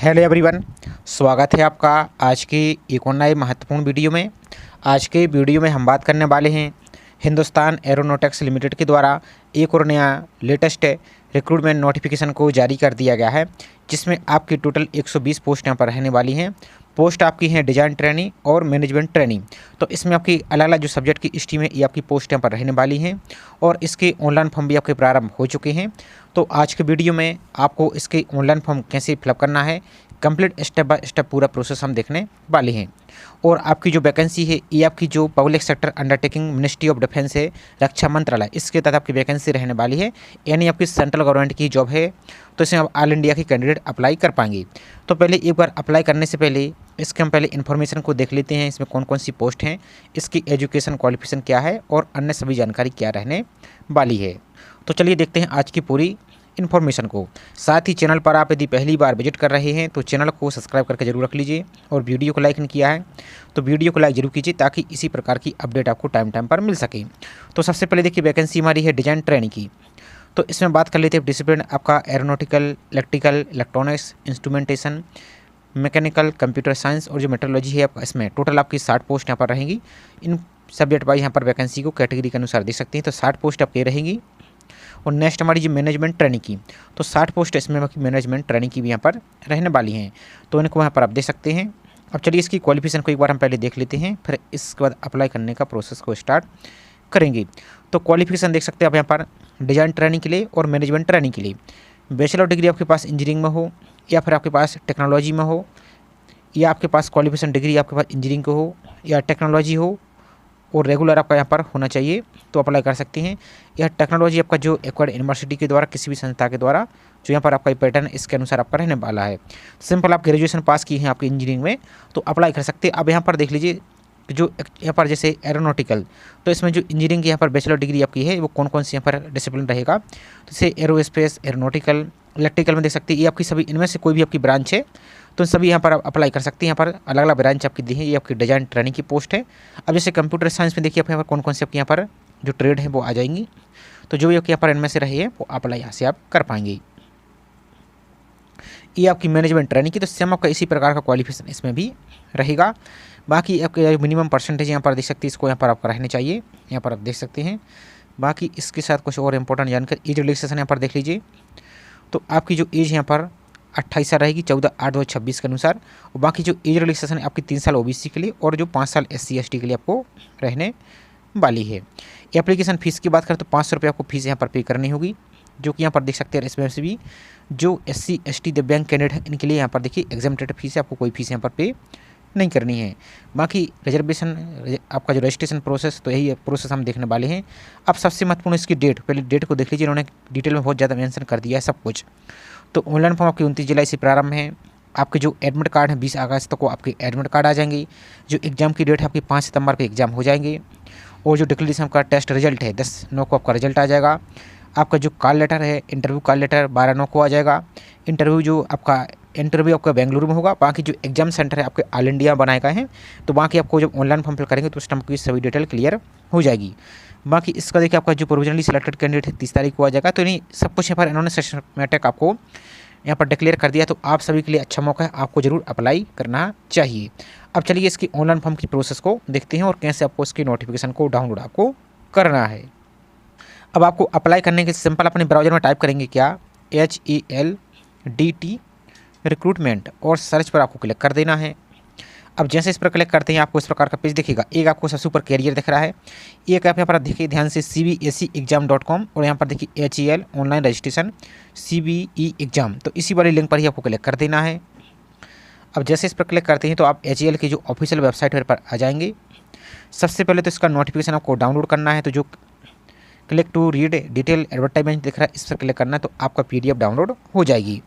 Hello everyone, स्वागत है आपका आज की एक और नए महत्वपूर्ण वीडियो में। आज के वीडियो में हम बात करने वाले हैं हिंदुस्तान एरोनॉटिक्स लिमिटेड के द्वारा एक और नया लेटेस्ट रिक्रूटमेंट नोटिफिकेशन को जारी कर दिया गया है, जिसमें आपकी टोटल 120 पोस्ट यहाँ पर रहने वाली हैं। पोस्ट आपकी हैं डिजाइन ट्रेनी और मैनेजमेंट ट्रेनी। तो इसमें आपकी अलग अलग जो सब्जेक्ट की स्ट्रीम है ये आपकी पोस्ट यहाँ पर रहने वाली हैं और इसके ऑनलाइन फॉर्म भी आपके प्रारंभ हो चुके हैं। तो आज के वीडियो में आपको इसके ऑनलाइन फॉर्म कैसे फिलअप करना है, कंप्लीट स्टेप बाय स्टेप पूरा प्रोसेस हम देखने वाले हैं। और आपकी जो वैकेंसी है ये आपकी जो public sector undertaking ministry of defence है, रक्षा मंत्रालय, इसके तहत आपकी वैकेंसी रहने वाली है, यानी आपकी सेंट्रल गवर्नमेंट की जॉब है। तो इसमें आप ऑल इंडिया की कैंडिडेट अप्लाई कर पाएंगे। तो पहले एक बार अप्लाई करने से पहले इसके हम पहले इन्फॉर्मेशन को देख लेते हैं, इसमें कौन कौन सी पोस्ट हैं, इसकी एजुकेशन क्वालिफिकेशन क्या है और अन्य सभी जानकारी क्या रहने वाली है। तो चलिए देखते हैं आज की पूरी इन्फॉर्मेशन को। साथ ही चैनल पर आप यदि पहली बार विजिट कर रहे हैं तो चैनल को सब्सक्राइब करके जरूर रख लीजिए और वीडियो को लाइक नहीं किया है तो वीडियो को लाइक जरूर कीजिए, ताकि इसी प्रकार की अपडेट आपको टाइम टाइम पर मिल सके। तो सबसे पहले देखिए वैकेंसी हमारी है डिजाइन ट्रेनी की। तो इसमें बात कर लेते हैं डिसिप्लिन आपका aeronautical, electrical, electronics, instrumentation, mechanical, computer science और जो मेट्रोलॉजी है इसमें टोटल आपकी 60 पोस्ट यहाँ पर रहेंगी। इन सब्जेक्ट वाइज यहाँ पर वैकेंसी को कैटेगरी के अनुसार देख सकते हैं। तो 60 पोस्ट आपकी रहेंगी। और नेक्स्ट हमारी जो मैनेजमेंट ट्रेनिंग की, तो 60 पोस्ट इसमें मैनेजमेंट ट्रेनिंग की भी यहाँ पर रहने वाली हैं। तो इनको यहाँ पर आप देख सकते हैं। अब चलिए इसकी क्वालिफिकेशन को एक बार हम पहले देख लेते हैं, फिर इसके बाद अप्लाई करने का प्रोसेस को स्टार्ट करेंगे। तो क्वालिफिकेशन देख सकते हैं आप यहाँ पर डिजाइन ट्रेनिंग के लिए और मैनेजमेंट ट्रेनिंग के लिए बैचलर डिग्री आपके पास इंजीनियरिंग में हो, या फिर आपके पास टेक्नोलॉजी में हो, या आपके पास क्वालिफिकेशन डिग्री आपके पास इंजीनियरिंग को हो या टेक्नोलॉजी हो और रेगुलर आपका यहाँ पर होना चाहिए, तो अप्लाई कर सकते हैं। यह टेक्नोलॉजी आपका जो एक्वायर्ड यूनिवर्सिटी के द्वारा, किसी भी संस्था के द्वारा जो यहाँ पर आपका पैटर्न इसके अनुसार आपका रहने वाला है। सिंपल आप ग्रेजुएशन पास की हैं आपकी इंजीनियरिंग में तो अप्लाई कर सकते हैं। अब यहाँ पर देख लीजिए जो यहाँ पर जैसे एरोनॉटिकल, तो इसमें जो इंजीनियरिंग की यहाँ पर बैचलर डिग्री आपकी है वो कौन कौन सी यहाँ पर डिसिप्लिन रहेगा, जैसे एरोस्पेस, एरोनॉटिकल, इलेक्ट्रिकल में देख सकते हैं। ये आपकी सभी इनमें से कोई भी आपकी ब्रांच है तो सभी यहाँ पर आप अप्लाई कर सकते हैं। यहाँ पर अलग अलग ब्रांच आपकी दी है, ये आपकी डिजाइन ट्रेनिंग की पोस्ट है। अब जैसे कंप्यूटर साइंस में देखिए आप यहाँ पर कौन कौन से आपके यहाँ पर जो ट्रेड है वो आ जाएंगी, तो जो भी आपके यहाँ पर इनमें से रही है वो अप्लाई यहाँ से आप कर पाएंगे। ये आपकी मैनेजमेंट ट्रेनिंग की, तो सेम आपका इसी प्रकार का क्वालिफिकेशन इसमें भी रहेगा। बाकी आपके मिनिमम परसेंटेज यहाँ पर देख सकते हैं, इसको यहाँ पर आपका रहने चाहिए, यहाँ पर आप देख सकते हैं। बाकी इसके साथ कुछ और इंपॉर्टेंट जानकारी, एज रिलैक्सेशन यहाँ पर देख लीजिए। तो आपकी जो एज यहाँ पर 28 साल रहेगी 14/8/2026 के अनुसार। और बाकी जो एज रिलैक्सेशन है आपकी 3 साल ओबीसी के लिए और जो 5 साल SC ST के लिए आपको रहने वाली है। एप्लीकेशन फ़ीस की बात करें तो 500 रुपये आपको फीस यहाँ पर पे करनी होगी, जो कि यहाँ पर देख सकते हैं। इसमें से भी जो SC ST दिव्यांग कैंडिडेट है इनके लिए यहाँ पर देखिए एग्जामिनेटेड फीस है, आपको कोई फीस यहाँ पर पे नहीं करनी है। बाकी रिजर्वेशन आपका जो रजिस्ट्रेशन प्रोसेस, तो यही प्रोसेस हम देखने वाले हैं। अब सबसे महत्वपूर्ण इसकी डेट, पहले डेट को देख लीजिए, इन्होंने डिटेल में बहुत ज़्यादा मेंशन कर दिया है सब कुछ। तो ऑनलाइन फॉर्म आपकी 29 जुलाई से प्रारंभ है। आपके जो एडमिट कार्ड है 20 अगस्त तक को आपके एडमिट कार्ड आ जाएंगे। जो एग्ज़ाम की डेट है आपकी 5 सितंबर को एग्ज़ाम हो जाएंगे। और जो डिक्लेरेशन का टेस्ट रिजल्ट है 10/9 को आपका रिजल्ट आ जाएगा। आपका जो कॉल लेटर है, इंटरव्यू कॉल लेटर 12/9 को आ जाएगा। इंटरव्यू आपका बेंगलुरु में होगा। बाकी जो एग्जाम सेंटर है आपके ऑल इंडिया बनाए गए हैं, तो बाकी आपको जब ऑनलाइन फॉर्म फिल करेंगे तो उस टाइम की सभी डिटेल क्लियर हो जाएगी। बाकी इसका देखिए आपका जो प्रोविजनली सिलेक्टेड कैंडिडेट है 30 तारीख को आ जाएगा। तो नहीं सब कुछ यहाँ पर इन्होंने सिस्टमैटिक आपको यहाँ पर डिक्लेयर कर दिया, तो आप सभी के लिए अच्छा मौका है, आपको जरूर अप्लाई करना चाहिए। अब चलिए इसकी ऑनलाइन फॉर्म की प्रोसेस को देखते हैं और कैसे आपको इसकी नोटिफिकेशन को डाउनलोड आपको करना है। अब आपको अप्लाई करने के सिंपल अपने ब्राउजर में टाइप करेंगे क्या, HELDT रिक्रूटमेंट, और सर्च पर आपको क्लिक कर देना है। अब जैसे इस पर क्लिक करते हैं आपको इस प्रकार का पेज दिखेगा। एक आपको सबसे ऊपर कैरियर दिख रहा है, एक आप यहाँ पर देखिए ध्यान से cbeseexam.com, और यहाँ पर देखिए HEL online registration CBE exam, तो इसी वाली लिंक पर ही आपको क्लिक कर देना है। अब जैसे इस पर क्लिक करते हैं तो आप HEL की जो ऑफिशियल वेबसाइट पर आ जाएंगे। सबसे पहले तो इसका नोटिफिकेशन आपको डाउनलोड करना है, तो जो click to read detail advertisement दिख रहा है इस पर क्लिक करना है, तो आपका PDF डाउनलोड हो जाएगी।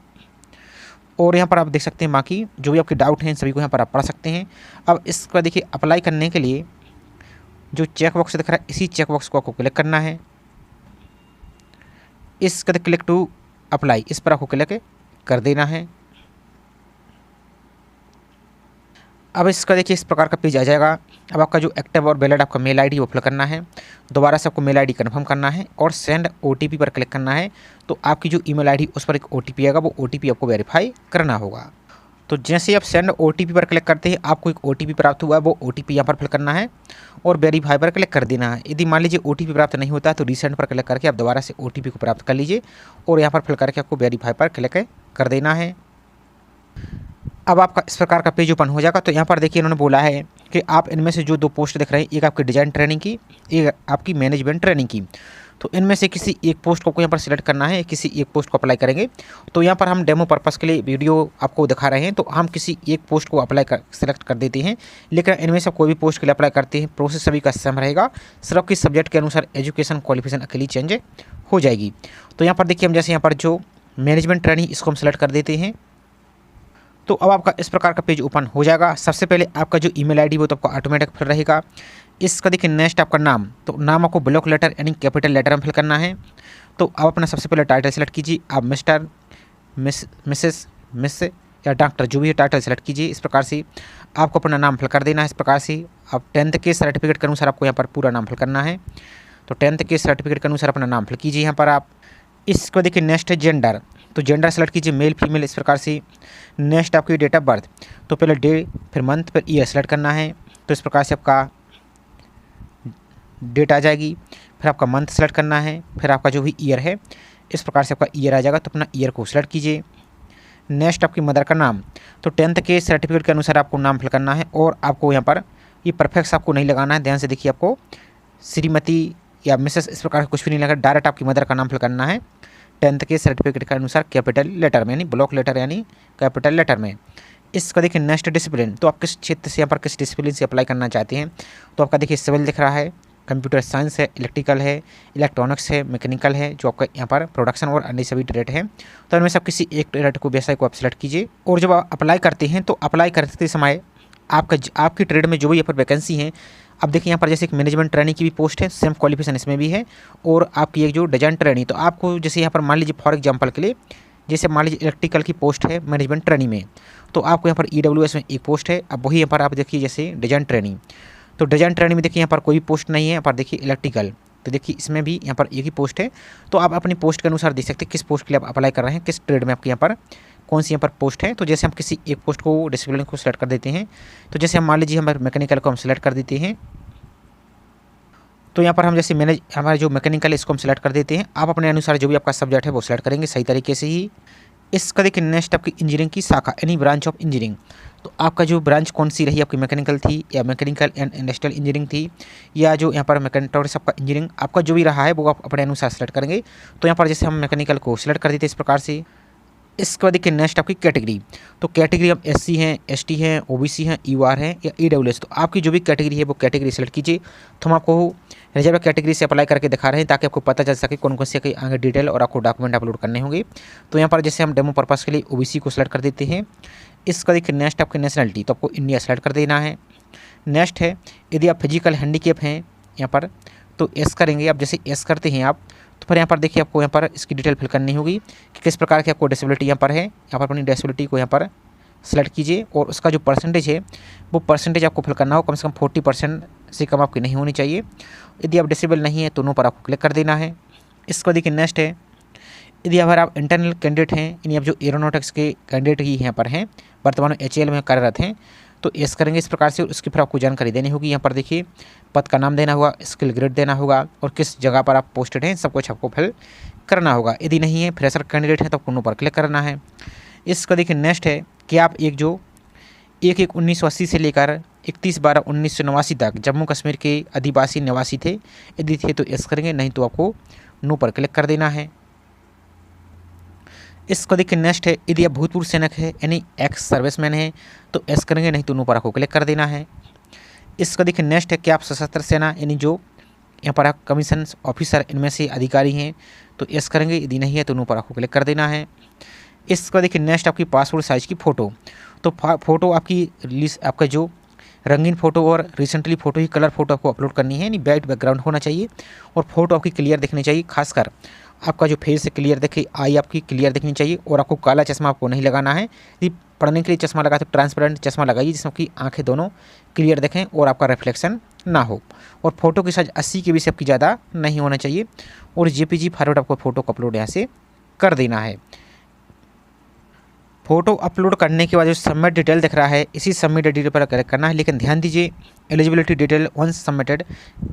और यहाँ पर आप देख सकते हैं बाकी जो भी आपके डाउट हैं सभी को यहाँ पर आप पढ़ सकते हैं। अब इसका देखिए अप्लाई करने के लिए जो चेक बॉक्स दिख रहा है इसी चेक बॉक्स को आपको क्लिक करना है। इसका क्लिक टू अप्लाई, इस पर आपको क्लिक कर देना है। अब इसका देखिए इस प्रकार का पेज आ जाएगा। अब आपका जो एक्टिव और वैलिड आपका मेल आईडी वो फिल करना है। दोबारा से आपको मेल आईडी कंफर्म करना है और सेंड OTP पर क्लिक करना है। तो आपकी जो ईमेल आईडी उस पर एक OTP आएगा, वो OTP आपको वेरीफाई करना होगा। तो जैसे ही आप सेंड ओटीपी पर क्लिक करते हैं आपको एक ओटीपी प्राप्त हुआ है, वो ओटीपी यहाँ पर फिल करना है और वेरीफाई पर क्लिक कर देना है। यदि मान लीजिए ओटीपी प्राप्त नहीं होता है तो रीसेंड पर क्लिक करके आप दोबारा से ओटीपी को प्राप्त कर लीजिए और यहाँ पर फिल करके आपको वेरीफाई पर क्लिक कर देना है। अब आपका इस प्रकार का पेज ओपन हो जाएगा। तो यहाँ पर देखिए इन्होंने बोला है कि आप इनमें से जो 2 पोस्ट दिख रहे हैं, एक आपकी डिज़ाइन ट्रेनिंग की, एक आपकी मैनेजमेंट ट्रेनिंग की, तो इनमें से किसी एक पोस्ट को यहाँ पर सिलेक्ट करना है, किसी एक पोस्ट को अप्लाई करेंगे। तो यहाँ पर हम डेमो पर्पस के लिए वीडियो आपको दिखा रहे हैं, तो हम किसी एक पोस्ट को सिलेक्ट कर देते हैं। लेकिन इनमें से कोई भी पोस्ट के लिए अप्लाई करते हैं, प्रोसेस सभी का सेम रहेगा, सिर्फ आपकी सब्जेक्ट के अनुसार एजुकेशन क्वालिफिकेशन अकेली चेंज हो जाएगी। तो यहाँ पर देखिए हम जैसे यहाँ पर जो मैनेजमेंट ट्रेनिंग इसको हम सेलेक्ट कर देते हैं। तो अब आपका इस प्रकार का पेज ओपन हो जाएगा। सबसे पहले आपका जो ईमेल आईडी वो तो आपका ऑटोमेटिक फिल रहेगा। इसका देखिए नेक्स्ट आपका नाम, तो नाम आपको ब्लॉक लेटर यानी कैपिटल लेटर में फिल करना है। तो आप अपना सबसे पहले टाइटल सेलेक्ट कीजिए, आप मिस्टर, मिसेस, मिस या डॉक्टर जो भी है टाइटल सेलेक्ट कीजिए। इस प्रकार से आपको अपना नाम फिल कर देना है। इस प्रकार से आप 10th के सर्टिफिकेट के अनुसार आपको यहाँ पर पूरा नाम फिल करना है। तो 10th के सर्टिफिकेट के अनुसार अपना नाम फिल कीजिए यहाँ पर आप। इसको देखिए नेक्स्ट है जेंडर, तो जेंडर सेलेक्ट कीजिए मेल फीमेल इस प्रकार से। नेक्स्ट आपकी डेट ऑफ बर्थ, तो पहले डे फिर मंथ फिर ईयर सेलेक्ट करना है। तो इस प्रकार से आपका डेट आ जाएगी, फिर आपका मंथ सेलेक्ट करना है, फिर आपका जो भी ईयर है इस प्रकार से आपका ईयर आ जाएगा। तो अपना ईयर को सेलेक्ट कीजिए। नेक्स्ट आपकी मदर का नाम, तो 10th के सर्टिफिकेट के अनुसार आपको नाम फिल करना है और आपको यहाँ पर ये परफेक्ट आपको नहीं लगाना है, ध्यान से देखिए। आपको श्रीमती या मिसेस इस प्रकार कुछ भी नहीं लगा, डायरेक्ट आपकी मदर का नाम फिल करना है 10th के सर्टिफिकेट के अनुसार कैपिटल लेटर में यानी ब्लॉक लेटर यानी कैपिटल लेटर में। इसका देखिए नेक्स्ट डिसिप्लिन, तो आप किस क्षेत्र से यहाँ पर किस डिसिप्लिन से अप्लाई करना चाहते हैं। तो आपका देखिए सिविल दिख रहा है, कंप्यूटर साइंस है, इलेक्ट्रिकल है, इलेक्ट्रॉनिक्स है, मैकेनिकल है, जो आपका यहाँ पर प्रोडक्शन और अन्य सभी ट्रेड है। तो इनमें से आप किसी एक ट्रेड को व्यवसाय को आप सेलेक्ट कीजिए। और जब आप अप्लाई करते हैं तो अप्लाई करते समय आपकी ट्रेड में जो भी यहाँ पर वैकेंसी है, अब देखिए यहाँ पर जैसे एक मैनेजमेंट ट्रेनिंग की भी पोस्ट है, सेम क्वालिफिकेशन इसमें भी है, और आपकी एक जो डिजाइन ट्रेनिंग, तो आपको जैसे यहाँ पर मान लीजिए फॉर एग्जांपल के लिए, जैसे मान लीजिए इलेक्ट्रिकल की पोस्ट है मैनेजमेंट ट्रेनिंग में, तो आपको यहाँ पर EWS में एक पोस्ट है। अब वही यहाँ पर आप देखिए जैसे डिजाइन ट्रेनिंग, तो डिजाइन ट्रेनिंग में देखिए यहाँ पर कोई पोस्ट नहीं है। यहाँ पर देखिए इलेक्ट्रिकल, तो देखिए इसमें भी यहाँ पर एक ही पोस्ट है। तो आप अपनी पोस्ट के अनुसार देख सकते हैं किस पोस्ट के लिए आप अप्लाई कर रहे हैं, किस ट्रेड में आपके यहाँ पर कौन सी यहाँ पर पोस्ट है। तो जैसे हम किसी एक पोस्ट को डिसिप्लिन को सिलेक्ट कर देते हैं, तो जैसे हम मान लीजिए हमारे मैकेनिकल को हम सिलेक्ट कर देते हैं, तो यहाँ पर हम जैसे हमारे जो मैकेनिकल है इसको हम सिलेक्ट कर देते हैं। आप अपने अनुसार जो भी आपका सब्जेक्ट है वो सिलेक्ट करेंगे सही तरीके से ही। इसका देखिए नेक्स्ट आपकी इंजीनियरिंग की शाखा यानी ब्रांच ऑफ इंजीनियरिंग, तो आपका जो ब्रांच कौन सी रही, आपकी मैकेनिकल थी या मैकेनिकल एंड इंडस्ट्रियल इंजीनियरिंग थी, या जो यहाँ पर मैकेट्रॉनिक्स आपका इंजीनियरिंग आपका जो भी रहा है वो आप अपने अनुसार सेलेक्ट करेंगे। तो यहाँ पर जैसे हम मैकेनिकल को सिलेक्ट कर देते हैं इस प्रकार से। इसके बाद देखिए नेक्स्ट आपकी कैटेगरी, तो कैटेगरी हम SC हैं, ST हैं, OBC हैं, UR हैं या EWS, तो आपकी जो भी कैटेगरी है वो कैटेगरी सेलेक्ट कीजिए। तो हम आपको रिजर्व कैटेगरी से अप्लाई करके दिखा रहे हैं ताकि आपको पता चल सके कौन कौन से आगे डिटेल और आपको डॉक्यूमेंट अपलोड करने होंगे। तो यहाँ पर जैसे हम डेमो पर्पज़ के लिए OBC को सिलेक्ट कर देते हैं। इसका देखिए नेक्स्ट आपकी नेशनलिटी, तो आपको इंडिया सेलेक्ट कर देना है। नेक्स्ट है यदि आप फिजिकल हैंडीकेप हैं यहाँ पर तो एस करेंगे। आप जैसे एस करते हैं आप, तो फिर यहाँ पर देखिए आपको यहाँ पर इसकी डिटेल फिल करनी होगी कि किस प्रकार की आपको डिसेबिलिटी यहाँ पर है। यहाँ पर अपनी डिसेबिलिटी को यहाँ पर सेलेक्ट कीजिए और उसका जो परसेंटेज है वो परसेंटेज आपको फिल करना हो, कम से कम 40% से कम आपकी नहीं होनी चाहिए। यदि आप डिसेबल नहीं है तो नो पर आपको क्लिक कर देना है। इसको देखिए नेक्स्ट है यदि अगर आप इंटरनल कैंडिडेट हैं यानी आप जो एरोनॉटिक्स के कैंडिडेट ही यहाँ पर हैं, वर्तमान में HAL में कार्यरत हैं, तो एस करेंगे इस प्रकार से। उसकी फिर आपको जानकारी देनी होगी। यहाँ पर देखिए पद का नाम देना होगा, स्किल ग्रेड देना होगा और किस जगह पर आप पोस्टेड हैं सब कुछ आपको फिल करना होगा। यदि नहीं है फ्रेशर कैंडिडेट है तो आपको नो पर क्लिक करना है। इसका देखिए नेक्स्ट है कि आप एक जो 1/1/1980 से लेकर 31/12/1989 तक जम्मू कश्मीर के आदिवासी निवासी थे। यदि थे तो एस करेंगे, नहीं तो आपको नो पर क्लिक कर देना है। इसको देखिए नेक्स्ट है यदि आप भूतपूर्व सैनिक है यानी एक्स सर्विसमैन है तो एस करेंगे, नहीं तो नो पर आपको क्लिक कर देना है। इसका देखिए नेक्स्ट है कि आप सशस्त्र सेना यानी जो यहाँ पर आप कमीशन ऑफिसर इनमें से अधिकारी हैं तो एस करेंगे, यदि नहीं है तो नो पर आपको क्लिक कर देना है। इसका देखिए नेक्स्ट आपकी पासपोर्ट साइज़ की फ़ोटो, तो फ़ोटो आपकी रिलीज आपका जो रंगीन फ़ोटो और रिसेंटली फ़ोटो ही कलर फ़ोटो आपको अपलोड करनी है, यानी वाइट बैकग्राउंड होना चाहिए और फ़ोटो आपकी क्लियर दिखनी चाहिए। खासकर आपका जो फेस है क्लियर दिखे, आई आपकी क्लियर दिखनी चाहिए और आपको काला चश्मा आपको नहीं लगाना है। यदि पढ़ने के लिए चश्मा लगा तो ट्रांसपेरेंट चश्मा लगाइए जिसमें कि आंखें दोनों क्लियर दिखें और आपका रिफ्लेक्शन ना हो। और फोटो की साइज 80 KB से आपकी ज़्यादा नहीं होना चाहिए और JPG फॉरवर्ड आपको फ़ोटो को अपलोड यहाँ से कर देना है। फ़ोटो अपलोड करने के बाद जो सबमिट डिटेल दिख रहा है, इसी सबमिट डिटेल पर क्लिक करना है। लेकिन ध्यान दीजिए, eligibility detail once submitted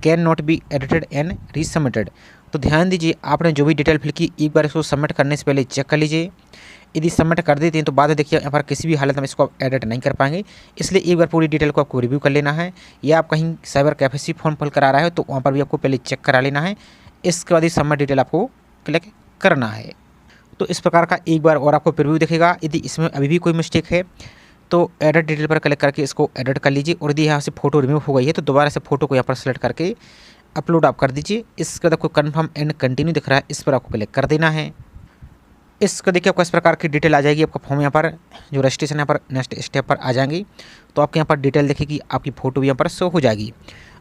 can not be edited and resubmitted. तो ध्यान दीजिए, आपने जो भी डिटेल फिल की एक बार इसको सबमिट करने से पहले चेक कर लीजिए। यदि सबमिट कर देते हैं तो बाद में देखिए यहाँ पर किसी भी हालत में इसको आप एडिट नहीं कर पाएंगे। इसलिए एक बार पूरी डिटेल को आपको रिव्यू कर लेना है, या आप कहीं साइबर कैफे से फॉर्म फिल करा रहा है तो वहाँ पर भी आपको पहले चेक करा लेना है। इसके बाद ही सबमिट डिटेल आपको क्लिक करना है। तो इस प्रकार का एक बार और आपको प्रीव्यू दिखेगा। यदि इसमें अभी भी कोई मिस्टेक है तो एडिट डिटेल पर क्लिक करके इसको एडिट कर लीजिए, और यदि यहाँ से फ़ोटो रिमूव हो गई है तो दोबारा से फ़ोटो को यहाँ पर सेलेक्ट करके अपलोड आप कर दीजिए। इसके बाद आपको कन्फर्म एंड कंटिन्यू दिख रहा है, इस पर आपको क्लिक कर देना है। इसको देखिए आपको इस प्रकार की डिटेल आ जाएगी। आपका फॉर्म यहाँ पर जो रजिस्ट्रेशन यहाँ पर नेक्स्ट स्टेप पर आ जाएंगी, तो आपके यहाँ पर डिटेल दिखेगी, आपकी फ़ोटो भी यहाँ पर शो हो जाएगी।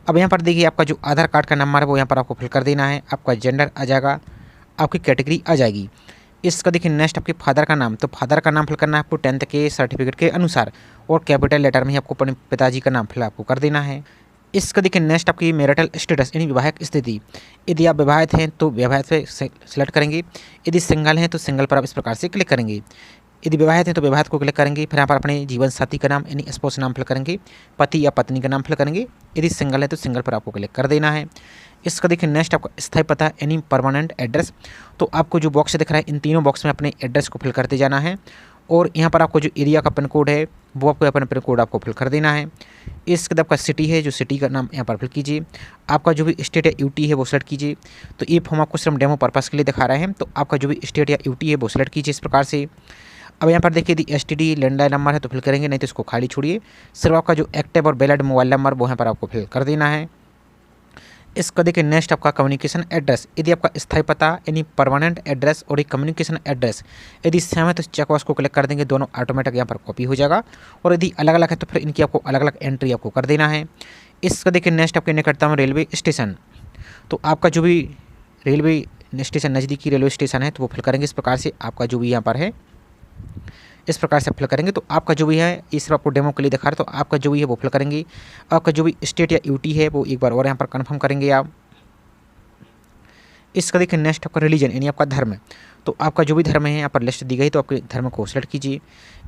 अब यहाँ पर देखिए आपका जो आधार कार्ड का नंबर है वो यहाँ पर आपको फिल कर देना है। आपका जेंडर आ जाएगा, आपकी कैटेगरी आ जाएगी। इसका देखिए नेक्स्ट आपके फादर का नाम, तो फादर का नाम फिल करना है आपको 10th के सर्टिफिकेट के अनुसार, और कैपिटल लेटर में ही आपको अपने पिताजी का नाम फिल आपको कर देना है। इसका देखिए नेक्स्ट आपकी मैरिटल स्टेटस यानी विवाहिक स्थिति। यदि आप विवाहित हैं तो विवाहित पे सेलेक्ट करेंगे, यदि सिंगल हैं तो सिंगल पर आप इस प्रकार से क्लिक करेंगे। यदि विवाहित हैं तो विवाहित को क्लिक करेंगे, फिर यहाँ पर अपने जीवन साथी का नाम यानी स्पोस नाम फिल करेंगे, पति या पत्नी का नाम फिल करेंगे। यदि सिंगल है तो सिंगल पर आपको क्लिक कर देना है। इसका देखिए नेक्स्ट आपका स्थायी पता यानी परमानेंट एड्रेस, तो आपको जो बॉक्स दिख रहा है इन तीनों बॉक्स में अपने एड्रेस को फिल करते जाना है, और यहाँ पर आपको जो एरिया का पिन कोड है वो आपको अपना पिन कोड आपको फिल कर देना है। इसके बाद आपका सिटी है, जो सिटी का नाम यहाँ पर फिल कीजिए। आपका जो भी स्टेट या यूटी है वो सेलेक्ट कीजिए। तो ये फॉर्म आपको सिर्फ डेमो पर्पज़ के लिए दिखा रहे हैं, तो आपका जो भी स्टेट या यूटी है वो सेलेक्ट कीजिए इस प्रकार से। अब यहाँ पर देखिए यदि STD लैंडलाइन नंबर है तो फिल करेंगे, नहीं तो इसको खाली छोड़िए। सिर्फ आपका जो एक्टिव और वैलिड मोबाइल नंबर वो यहाँ पर आपको फिल कर देना है। इसका देखिए नेक्स्ट आपका कम्युनिकेशन एड्रेस, यदि आपका स्थायी पता यानी परमानेंट एड्रेस और एक कम्युनिकेशन एड्रेस यदि सेम है तो चेक बॉक्स को क्लिक कर देंगे, दोनों ऑटोमेटिक यहाँ पर कॉपी हो जाएगा। और यदि अलग अलग है तो फिर इनकी आपको अलग अलग एंट्री आपको कर देना है। इसका देखिए नेक्स्ट आपके निकटतम रेलवे स्टेशन, तो आपका जो भी रेलवे स्टेशन नज़दीकी रेलवे स्टेशन है तो वो फिल करेंगे इस प्रकार से। आपका जो भी यहाँ पर है इस प्रकार से फिल करेंगे, तो आपका जो भी है इस पर आपको डेमो के लिए दिखा रहा है, तो आपका जो भी है वो फिल करेंगे। आपका जो भी स्टेट या यूटी है वो एक बार और यहाँ पर कंफर्म करेंगे आप। इसका देखिए नेक्स्ट आपका रिलीजन यानी आपका धर्म, तो आपका जो भी धर्म है यहाँ पर लिस्ट दी गई, तो आपके धर्म को सेलेक्ट कीजिए।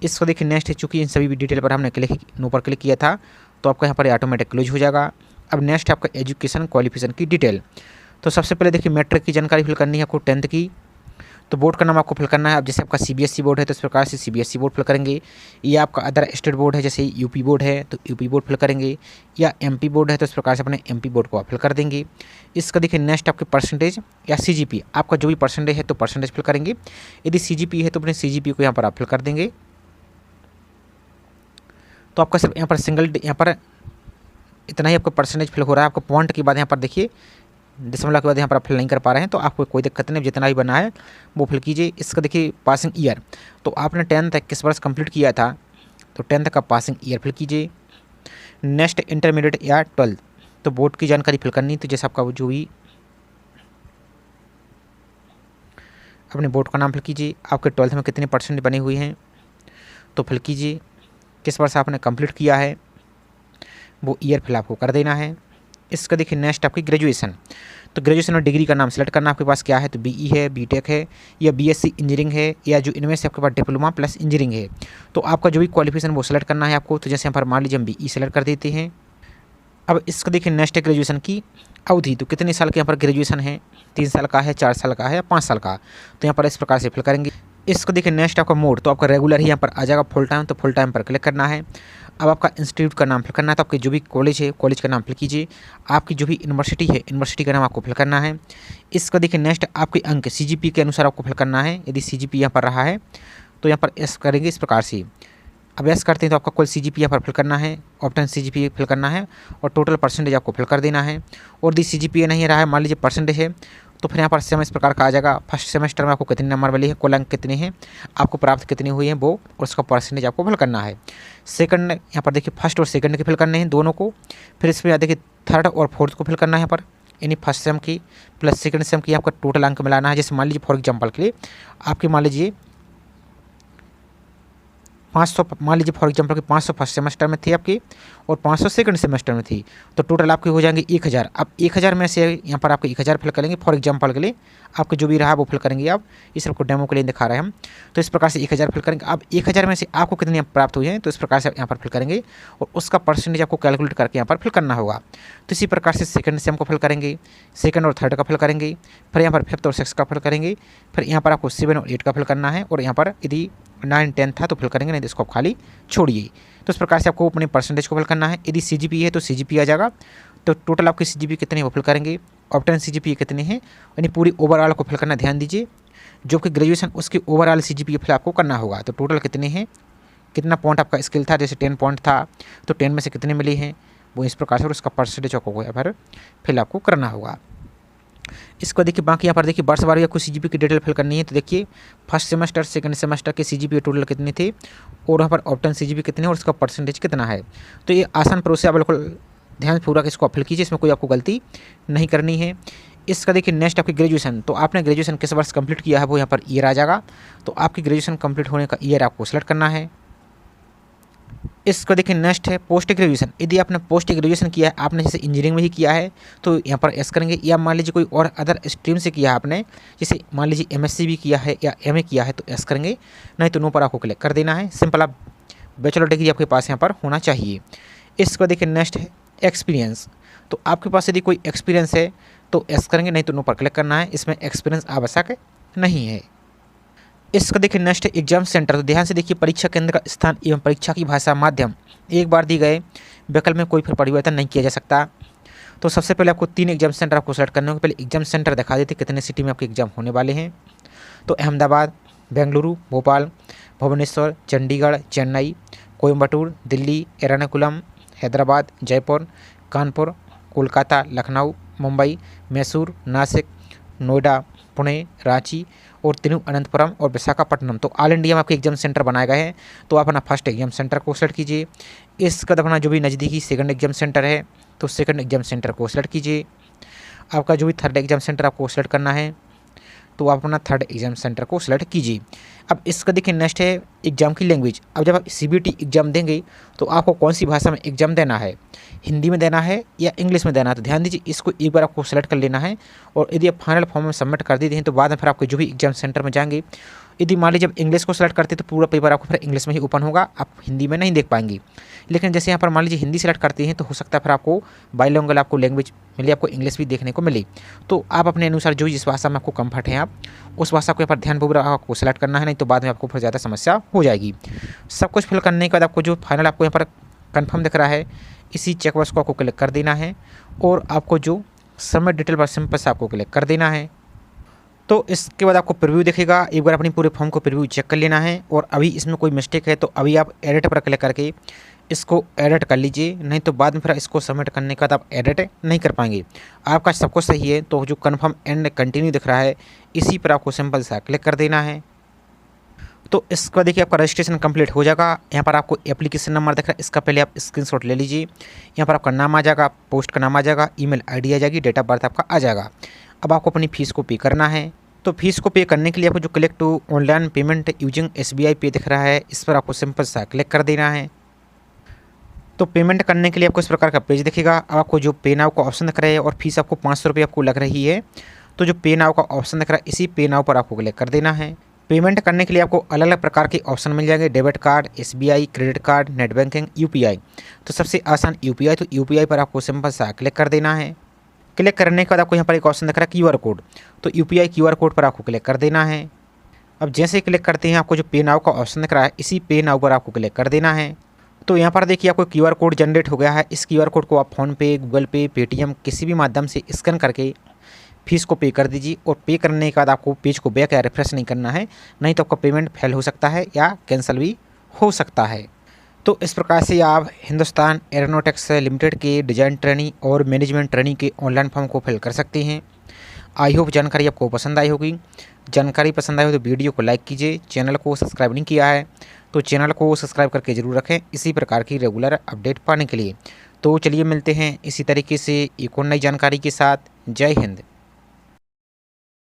इसका देखिए नेक्स्ट है, चूँकि इन सभी भी डिटेल पर हमने नो पर क्लिक किया था तो आपका यहाँ पर ऑटोमेटिक क्लोज हो जाएगा। अब नेक्स्ट आपका एजुकेशन क्वालिफिकेशन की डिटेल, तो सबसे पहले देखिए मैट्रिक की जानकारी फिल करनी है आपको 10th की, तो बोर्ड का नाम आपको फिल करना है। अब जैसे आपका CBSE बोर्ड है तो इस प्रकार से CBSE बोर्ड फिल करेंगे, या आपका अदर स्टेट बोर्ड है जैसे यूपी बोर्ड है तो यूपी बोर्ड फिल करेंगे, या MP बोर्ड है तो इस प्रकार से अपने MP बोर्ड को आप फिल कर देंगे। इसका देखिए नेक्स्ट आपके परसेंटेज या CGP, आपका जो भी परसेंटेज है तो परसेंटेज फिल करेंगे। यदि CGP है तो अपने CGP को यहाँ पर आप फिल कर देंगे। तो आपका सिर्फ यहाँ पर सिंगल यहाँ पर इतना ही आपका परसेंटेज फिल हो रहा है। आपको पॉइंट के बाद यहाँ पर देखिए दशमलव के बाद यहाँ पर आप फिल नहीं कर पा रहे हैं, तो आपको कोई दिक्कत नहीं, जितना भी बना है वो फिल कीजिए। इसका देखिए पासिंग ईयर, तो आपने 10th किस वर्ष कंप्लीट किया था तो 10th का पासिंग ईयर फिल कीजिए। नेक्स्ट इंटरमीडिएट या 12th, तो बोर्ड की जानकारी फिल करनी, तो जैसे आपका जो भी अपने बोर्ड का नाम फिल कीजिए। आपके 12th में कितने % बने हुए हैं तो फिल कीजिए। किस वर्ष आपने कंप्लीट किया है वो ईयर फिल आपको कर देना है। इसका देखिए नेक्स्ट आपकी ग्रेजुएशन, तो ग्रेजुएशन और डिग्री का नाम सेलेक्ट करना, आपके पास क्या है तो BE है, BTech है, या BSc इंजीनियरिंग है, या जो इनमें से आपके पास डिप्लोमा प्लस इंजीनियरिंग है, तो आपका जो भी क्वालिफिकेशन वो सेलेक्ट करना है आपको। तो जैसे यहाँ पर मान लीजिए हम BE सेलेक्ट कर देते हैं। अब इसका देखिए नेक्स्ट है ग्रेजुएशन की अवधि, तो कितने साल के यहाँ पर ग्रेजुएशन है, 3 साल का है, 4 साल का है, 5 साल का, तो यहाँ पर इस प्रकार से फिल करेंगे। इसको देखिए नेक्स्ट आपका मोड, तो आपका रेगुलर ही यहाँ पर आ जाएगा, फुल टाइम, तो फुल टाइम पर क्लिक करना है। अब आपका इंस्टीट्यूट का नाम फिल करना है, तो आपके जो भी कॉलेज है कॉलेज का नाम फिल कीजिए। आपकी जो भी यूनिवर्सिटी है यूनिवर्सिटी का नाम आपको फिल करना है। इसका देखिए नेक्स्ट आपके अंक CGP के अनुसार आपको फिल करना है। यदि CGP यहाँ पर रहा है तो यहाँ पर एस करेंगे इस प्रकार से। अब एस करते हैं तो आपका कुल CGP यहाँ पर फिल करना है, ऑप्शन CGP फिल करना है, और टोटल परसेंटेज आपको फिल कर देना है। और यदि CGPA नहीं रहा है, मान लीजिए परसेंटेज है, तो फिर यहाँ पर सेम इस प्रकार का आ जाएगा। फर्स्ट सेमेस्टर में आपको कितने नंबर मिले हैं, कुल अंक कितने हैं, आपको प्राप्त कितने हुए हैं वो, और उसका परसेंटेज आपको फिल करना है। सेकंड यहाँ पर देखिए फर्स्ट और सेकंड के फिल करने हैं दोनों को। फिर इसमें देखिए थर्ड और फोर्थ को फिल करना है यहाँ पर, यानी फर्स्ट सेम की प्लस सेकंड सेम की आपका टोटल अंक मिलाना है। जैसे मान लीजिए फॉर एग्जाम्पल के लिए आपके मान लीजिए 500 मान लीजिए फॉर एग्जांपल कि 500 फर्स्ट सेमेस्टर में थी आपकी और 500 सेकंड सेमेस्टर में थी, तो टोटल आपकी हो जाएंगे 1000। अब 1000 में से यहाँ पर आपके 1000 फिल करेंगे फॉर एग्जांपल के लिए, आपके जो भी रहा वो फिल करेंगे आप, इस सबको डेमो के लिए दिखा रहे हैं हम। तो इस प्रकार से 1000 फिल करेंगे। अब 1000 में से आपको कितनी प्राप्त हुई हैं, तो इस प्रकार से आप यहाँ पर फिल करेंगे और उसका परसेंटेज आपको कैलकुलेट करके यहाँ पर फिल करना होगा। तो इसी प्रकार से सेकंड सेम को फिल करेंगे, सेकंड और थर्ड का फिल करेंगे, फिर यहाँ पर फिफ्थ और सिक्स का फिल करेंगे, फिर यहाँ पर आपको 7 और 8 का फिल करना है, और यहाँ पर यदि 9 10 था तो फिल करेंगे, नहीं तो इसको आप खाली छोड़िए। तो इस प्रकार से आपको अपने परसेंटेज को फिल करना है। यदि CGPA है तो CGPA आ जाएगा, तो टोटल आपकी CGPA कितनी है वो फिल करेंगे, ऑप्टेन CGPA कितने हैं, यानी पूरी ओवरऑल को फिल करना। ध्यान दीजिए, जो कि ग्रेजुएशन उसकी ओवरऑल CGPA फिल आपको करना होगा। तो टोटल कितने हैं, कितना पॉइंट आपका स्किल था, जैसे 10 पॉइंट था तो 10 में से कितने मिले हैं, वो इस प्रकार से, और उसका परसेंटेज आपको यहाँ पर फिल आपको करना होगा। इसको देखिए, बाकी यहाँ पर देखिए वर्ष वार आपको CGPA की डिटेल फिल करनी है। तो देखिए फर्स्ट सेमेस्टर सेकंड सेमेस्टर के CGPA टोटल कितने थे, और वहाँ पर ऑप्टेन CGPA कितने और उसका परसेंटेज कितना है। तो ये आसान प्रोसेस है, बिल्कुल ध्यान पूरा इसको फिल कीजिए, इसमें कोई आपको गलती नहीं करनी है। इसका देखिए नेक्स्ट आपकी ग्रेजुएशन, तो आपने ग्रेजुएशन किस वर्ष कंप्लीट किया है वो यहाँ पर ईयर आ जाएगा। तो आपकी ग्रेजुएशन कंप्लीट होने का ईयर आपको सेलेक्ट करना है। इसको देखिए नेक्स्ट है पोस्ट ग्रेजुएशन। यदि आपने पोस्ट ग्रेजुएशन किया है, आपने जैसे इंजीनियरिंग में ही किया है तो यहाँ पर एस करेंगे, या मान लीजिए कोई और अदर स्ट्रीम से किया है आपने, जैसे मान लीजिए MSc भी किया है या MA किया है तो एस करेंगे, नहीं तो नो पर आपको क्लिक कर देना है। सिंपल, आप बैचलर डिग्री आपके पास यहाँ पर होना चाहिए। इसको देखिए नेक्स्ट है एक्सपीरियंस, तो आपके पास यदि कोई एक्सपीरियंस है तो एस करेंगे, नहीं तो नो पर क्लिक करना है, इसमें एक्सपीरियंस आवश्यक नहीं है। इसका देखिए नेक्स्ट एग्जाम सेंटर, तो ध्यान से देखिए परीक्षा केंद्र का स्थान एवं परीक्षा की भाषा माध्यम एक बार दी गए विकल्प में कोई फिर परिवर्तन नहीं किया जा सकता। तो सबसे पहले आपको 3 एग्जाम सेंटर आपको सेलेक्ट करने होंगे। पहले एग्जाम सेंटर दिखा देते कितने सिटी में आपके एग्जाम होने वाले हैं। तो अहमदाबाद, बेंगलुरु, भोपाल, भुवनेश्वर, चंडीगढ़, चेन्नई, कोयम्बटूर, दिल्ली, एर्नाकुलम, हैदराबाद, जयपुर, कानपुर, कोलकाता, लखनऊ, मुंबई, मैसूर, नासिक, नोएडा, पुणे, रांची और तिरुवनंतपुरम और विशाखापट्टनम। तो ऑल इंडिया में आपके एग्जाम सेंटर बनाए गए हैं। तो आप अपना फर्स्ट एग्जाम सेंटर को सेलेक्ट कीजिए। इसका अपना जो भी नज़दीकी सेकंड एग्जाम सेंटर है तो सेकंड एग्जाम सेंटर को सेलेक्ट कीजिए। आपका जो भी थर्ड एग्जाम सेंटर आपको सेलेक्ट करना है तो आप अपना थर्ड एग्जाम सेंटर को सिलेक्ट कीजिए। अब इसका देखिए नेक्स्ट है एग्ज़ाम की लैंग्वेज। अब जब आप CBT एग्ज़ाम देंगे तो आपको कौन सी भाषा में एग्ज़ाम देना है, हिंदी में देना है या इंग्लिश में देना है। तो ध्यान दीजिए, इसको एक बार आपको सेलेक्ट कर लेना है, और यदि आप फाइनल फॉर्म में सबमिट कर देते हैं तो बाद में फिर आपके जो भी एग्जाम सेंटर में जाएंगे, यदि मान लीजिए जब इंग्लिश को सेलेक्ट करते हैं तो पूरा पेपर आपको फिर इंग्लिश में ही ओपन होगा, आप हिंदी में नहीं देख पाएंगे। लेकिन जैसे यहाँ पर मान लीजिए हिंदी सेलेक्ट करते हैं तो हो सकता है फिर आपको बाइलिंगुअल आपको लैंग्वेज मिले, आपको इंग्लिश भी देखने को मिले। तो आप अपने अनुसार जो जिस भाषा में आपको कंफर्ट है आप उस भाषा को यहाँ पर ध्यानपूर्वक आपको सेलेक्ट करना है, नहीं तो बाद में आपको फिर ज़्यादा समस्या हो जाएगी। सब कुछ फिल करने के बाद आपको जो फाइनल आपको यहाँ पर कन्फर्म दिख रहा है, इसी चेकबॉक्स को आपको क्लिक कर देना है, और आपको जो सबमिट डिटेल पर सिंपल से आपको क्लिक कर देना है। तो इसके बाद आपको प्रीव्यू दिखेगा, एक बार अपनी पूरे फॉर्म को प्रीव्यू चेक कर लेना है, और अभी इसमें कोई मिस्टेक है तो अभी आप एडिट पर क्लिक करके इसको एडिट कर लीजिए, नहीं तो बाद में फिर इसको सबमिट करने के बाद आप एडिट नहीं कर पाएंगे। आपका सब कुछ सही है तो जो कन्फर्म एंड कंटिन्यू दिख रहा है इसी पर आपको सिंपल सा क्लिक कर देना है। तो इसका देखिए आपका रजिस्ट्रेशन कंप्लीट हो जाएगा। यहाँ पर आपको एप्लीकेशन नंबर दिख रहा है, इसका पहले आप स्क्रीनशॉट ले लीजिए। यहाँ पर आपका नाम आ जाएगा, पोस्ट का नाम आ जाएगा, ईमेल आईडी आ जाएगी, डेट ऑफ बर्थ आपका आ जाएगा। अब आपको अपनी फ़ीस को पे करना है। तो फीस को पे करने के लिए आपको जो click to online payment using SBI पे दिख रहा है, इस पर आपको सिंपल सा क्लिक कर देना है। तो पेमेंट करने के लिए आपको इस प्रकार का पेज दिखेगा। अब आपको जो पे नाउ का ऑप्शन दिख रहा है और फीस आपको 500 रुपये आपको लग रही है, तो जो पे नाउ का ऑप्शन दिख रहा है इसी पे नाउ पर आपको क्लिक कर देना है। पेमेंट करने के लिए आपको अलग अलग प्रकार के ऑप्शन मिल जाएंगे, debit card, SBI, credit card, net banking, UPI। तो सबसे आसान UPI, तो UPI पर आपको सिंपल सा क्लिक कर देना है। क्लिक करने के बाद आपको यहाँ पर एक ऑप्शन दिख रहा है QR कोड, तो UPI QR कोड पर आपको क्लिक कर देना है। अब जैसे ही क्लिक करते हैं आपको जो पे नाउ का ऑप्शन दिख रहा है इसी पे नाउ पर आपको क्लिक कर देना है। तो यहाँ पर देखिए आपको QR कोड जनरेट हो गया है। इस QR कोड को आप फ़ोनपे, गूगल पे, पेटीएम किसी भी माध्यम से स्कैन करके फीस को पे कर दीजिए, और पे करने के बाद आपको पेज को बैक या रिफ्रेश नहीं करना है, नहीं तो आपका पेमेंट फेल हो सकता है या कैंसिल भी हो सकता है। तो इस प्रकार से आप हिंदुस्तान एरोनॉटिक्स लिमिटेड के डिज़ाइन ट्रेनिंग और मैनेजमेंट ट्रेनिंग के ऑनलाइन फॉर्म को फिल कर सकते हैं। आई होप जानकारी आपको पसंद आई होगी। जानकारी पसंद आई हो तो वीडियो को लाइक कीजिए। चैनल को सब्सक्राइब नहीं किया है तो चैनल को सब्सक्राइब करके ज़रूर रखें इसी प्रकार की रेगुलर अपडेट पाने के लिए। तो चलिए मिलते हैं इसी तरीके से एक और नई जानकारी के साथ। जय हिंद।